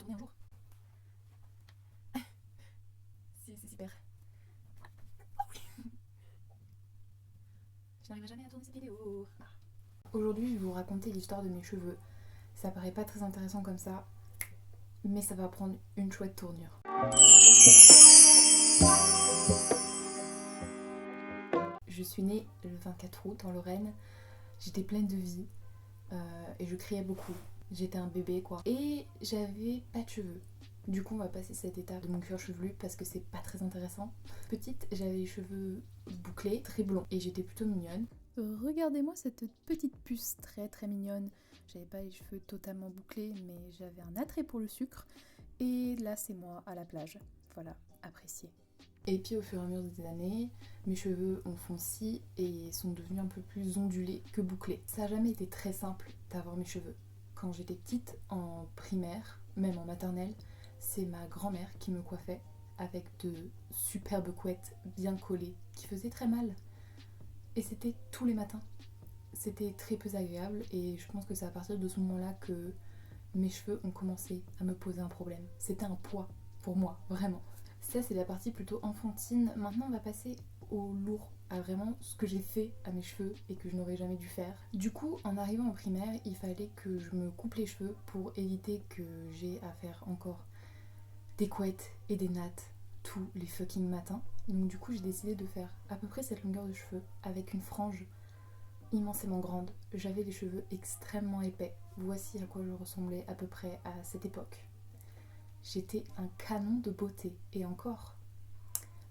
tourner un jour. C'est super. Je n'arriverai jamais à tourner cette vidéo. Aujourd'hui, je vais vous raconter l'histoire de mes cheveux. Ça paraît pas très intéressant comme ça, mais ça va prendre une chouette tournure. Je suis née le 24 août en Lorraine. J'étais pleine de vie et je criais beaucoup. J'étais un bébé quoi. Et j'avais pas de cheveux. Du coup, on va passer cette étape de mon cuir chevelu parce que c'est pas très intéressant. Petite, j'avais les cheveux bouclés, très blonds et j'étais plutôt mignonne. Regardez-moi cette petite puce très mignonne. J'avais pas les cheveux totalement bouclés, mais j'avais un attrait pour le sucre. Et là, c'est moi à la plage. Voilà, apprécié. Et puis au fur et à mesure des années, mes cheveux ont fonci et sont devenus un peu plus ondulés que bouclés. Ça n'a jamais été très simple d'avoir mes cheveux. Quand j'étais petite, en primaire, même en maternelle, c'est ma grand-mère qui me coiffait avec de superbes couettes bien collées qui faisaient très mal. Et c'était tous les matins. C'était très peu agréable et je pense que c'est à partir de ce moment-là que mes cheveux ont commencé à me poser un problème. C'était un poids pour moi, vraiment. Ça, c'est la partie plutôt enfantine. Maintenant, on va passer au lourd, à vraiment ce que j'ai fait à mes cheveux et que je n'aurais jamais dû faire. Du coup, en arrivant en primaire, il fallait que je me coupe les cheveux pour éviter que j'ai à faire encore des couettes et des nattes tous les fucking matins. Donc du coup, j'ai décidé de faire à peu près cette longueur de cheveux avec une frange immensément grande. J'avais les cheveux extrêmement épais. Voici à quoi je ressemblais à peu près à cette époque. J'étais un canon de beauté. Et encore,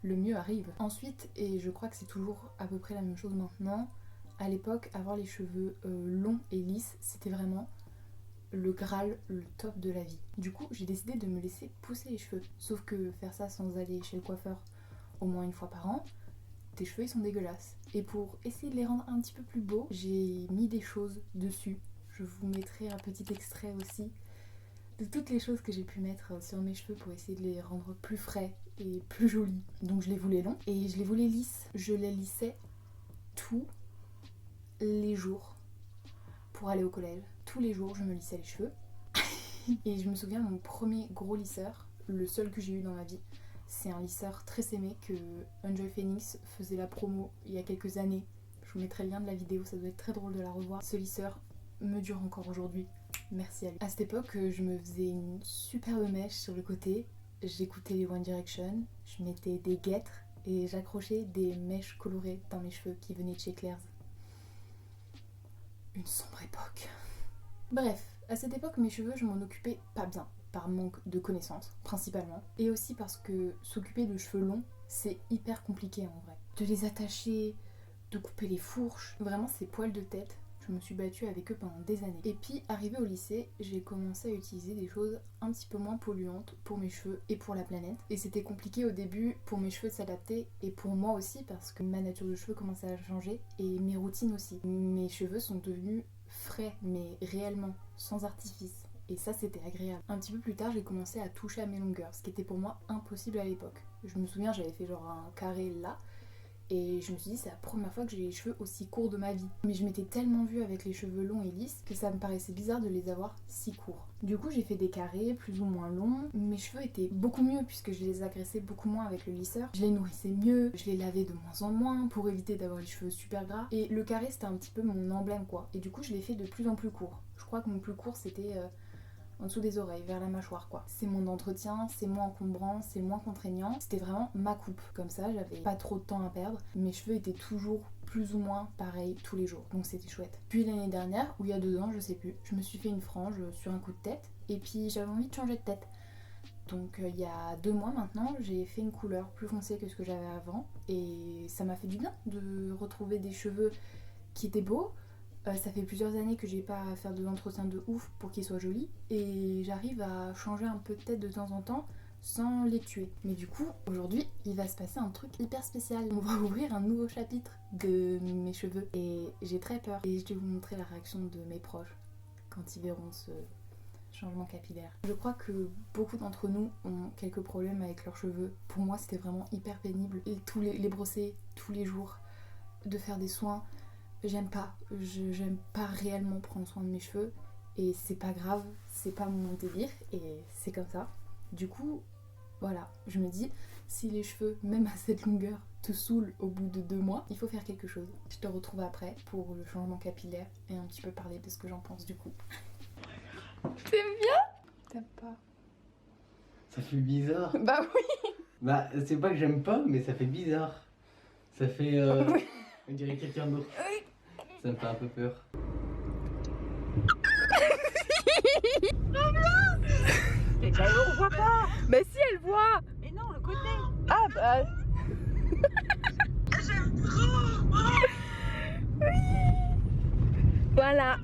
le mieux arrive. Ensuite, et je crois que c'est toujours à peu près la même chose maintenant, à l'époque, avoir les cheveux longs et lisses, c'était vraiment le Graal, le top de la vie. Du coup, j'ai décidé de me laisser pousser les cheveux. Sauf que faire ça sans aller chez le coiffeur au moins une fois par an, tes cheveux ils sont dégueulasses. Et pour essayer de les rendre un petit peu plus beaux, j'ai mis des choses dessus. Je vous mettrai un petit extrait aussi de toutes les choses que j'ai pu mettre sur mes cheveux pour essayer de les rendre plus frais et plus jolis. Donc je les voulais longs et je les voulais lisses. Je les lissais tous les jours pour aller au collège. Tous les jours je me lissais les cheveux. Et je me souviens mon premier gros lisseur, le seul que j'ai eu dans ma vie, c'est un lisseur très aimé que Enjoy Phoenix faisait la promo il y a quelques années. Je vous mettrai le lien de la vidéo, ça doit être très drôle de la revoir. Ce lisseur me dure encore aujourd'hui. Merci à lui. À cette époque, je me faisais une superbe mèche sur le côté. J'écoutais les One Direction, je mettais des guêtres et j'accrochais des mèches colorées dans mes cheveux qui venaient de chez Claire's. Une sombre époque. Bref, à cette époque, mes cheveux, je m'en occupais pas bien, par manque de connaissances, principalement. Et aussi parce que s'occuper de cheveux longs, c'est hyper compliqué en vrai. De les attacher, de couper les fourches, vraiment ces poils de tête, je me suis battue avec eux pendant des années. Et puis, arrivée au lycée, j'ai commencé à utiliser des choses un petit peu moins polluantes pour mes cheveux et pour la planète. Et c'était compliqué au début pour mes cheveux de s'adapter et pour moi aussi parce que ma nature de cheveux commençait à changer et mes routines aussi. Mes cheveux sont devenus frais, mais réellement, sans artifice. Et ça, c'était agréable. Un petit peu plus tard, j'ai commencé à toucher à mes longueurs, ce qui était pour moi impossible à l'époque. Je me souviens, j'avais fait genre un carré là, et je me suis dit, c'est la première fois que j'ai les cheveux aussi courts de ma vie. Mais je m'étais tellement vue avec les cheveux longs et lisses que ça me paraissait bizarre de les avoir si courts. Du coup, j'ai fait des carrés plus ou moins longs. Mes cheveux étaient beaucoup mieux puisque je les agressais beaucoup moins avec le lisseur. Je les nourrissais mieux, je les lavais de moins en moins pour éviter d'avoir les cheveux super gras. Et le carré, c'était un petit peu mon emblème quoi. Et du coup, je l'ai fait de plus en plus court. Je crois que mon plus court, c'était en dessous des oreilles, vers la mâchoire quoi. C'est mon entretien, c'est moins encombrant, c'est moins contraignant. C'était vraiment ma coupe. Comme ça, j'avais pas trop de temps à perdre. Mes cheveux étaient toujours plus ou moins pareils tous les jours, donc c'était chouette. Puis l'année dernière, ou il y a 2 ans, je sais plus, je me suis fait une frange sur un coup de tête et puis j'avais envie de changer de tête. Donc il y a 2 mois maintenant, j'ai fait une couleur plus foncée que ce que j'avais avant et ça m'a fait du bien de retrouver des cheveux qui étaient beaux. Ça fait plusieurs années que j'ai pas à faire de l'entretien de ouf pour qu'ils soient jolis et j'arrive à changer un peu de tête de temps en temps sans les tuer. Mais du coup, aujourd'hui, il va se passer un truc hyper spécial. On va ouvrir un nouveau chapitre de mes cheveux et j'ai très peur. Et je vais vous montrer la réaction de mes proches quand ils verront ce changement capillaire. Je crois que beaucoup d'entre nous ont quelques problèmes avec leurs cheveux. Pour moi, c'était vraiment hyper pénible. Et les brosser tous les jours, de faire des soins. J'aime pas réellement prendre soin de mes cheveux Et c'est pas grave, c'est pas mon délire et c'est comme ça. Du coup, voilà, je me dis, si les cheveux, même à cette longueur, te saoulent au bout de 2 mois, il faut faire quelque chose. Je te retrouve après pour le changement capillaire et un petit peu parler de ce que j'en pense du coup. T'aimes bien? T'aimes pas? Ça fait bizarre. Bah oui. Bah, c'est pas que j'aime pas, mais ça fait bizarre. Ça fait. On dirait quelqu'un d'autre. Ça me fait un peu peur. Mais bah, on voit pas. Bah si, elle voit. Mais non, le côté. Ah bah... Voilà.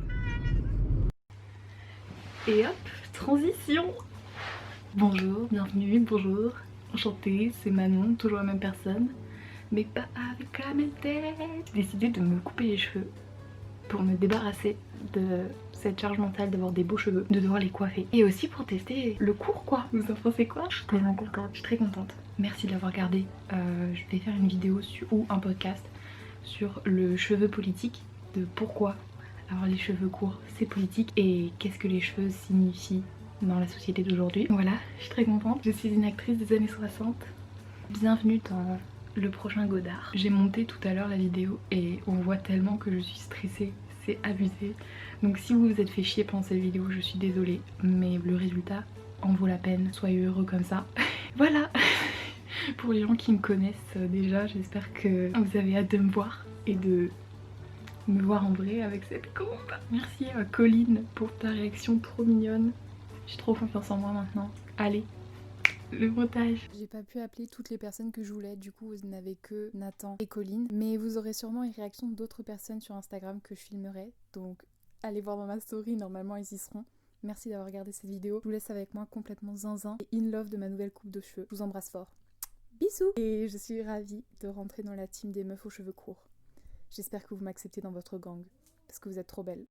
Et hop, transition. Bonjour, bienvenue, bonjour. Enchantée, c'est Manon, toujours la même personne. Mais pas avec la même tête. J'ai décidé de me couper les cheveux pour me débarrasser de cette charge mentale d'avoir des beaux cheveux, de devoir les coiffer. Et aussi pour tester le cours quoi. Vous en pensez quoi? Je suis tellement contente, je suis très contente. Merci de l'avoir regardé. Je vais faire une vidéo ou un podcast sur le cheveu politique, de pourquoi avoir les cheveux courts c'est politique et qu'est-ce que les cheveux signifient dans la société d'aujourd'hui. Voilà, je suis très contente. Je suis une actrice des années 60. Bienvenue dans le prochain Godard. J'ai monté tout à l'heure la vidéo et on voit tellement que je suis stressée, c'est abusé. Donc si vous vous êtes fait chier pendant cette vidéo, je suis désolée, mais le résultat en vaut la peine. Soyez heureux comme ça. Voilà. Pour les gens qui me connaissent déjà, j'espère que vous avez hâte de me voir et de me voir en vrai avec cette coupe. Merci à Colline pour ta réaction trop mignonne. J'ai trop confiance en moi maintenant. Allez, le montage. J'ai pas pu appeler toutes les personnes que je voulais, du coup vous n'avez que Nathan et Colline. Mais vous aurez sûrement une réaction d'autres personnes sur Instagram que je filmerai. Donc allez voir dans ma story, normalement ils y seront. Merci d'avoir regardé cette vidéo. Je vous laisse avec moi complètement zinzin et in love de ma nouvelle coupe de cheveux. Je vous embrasse fort. Bisous! Et je suis ravie de rentrer dans la team des meufs aux cheveux courts. J'espère que vous m'acceptez dans votre gang, parce que vous êtes trop belles.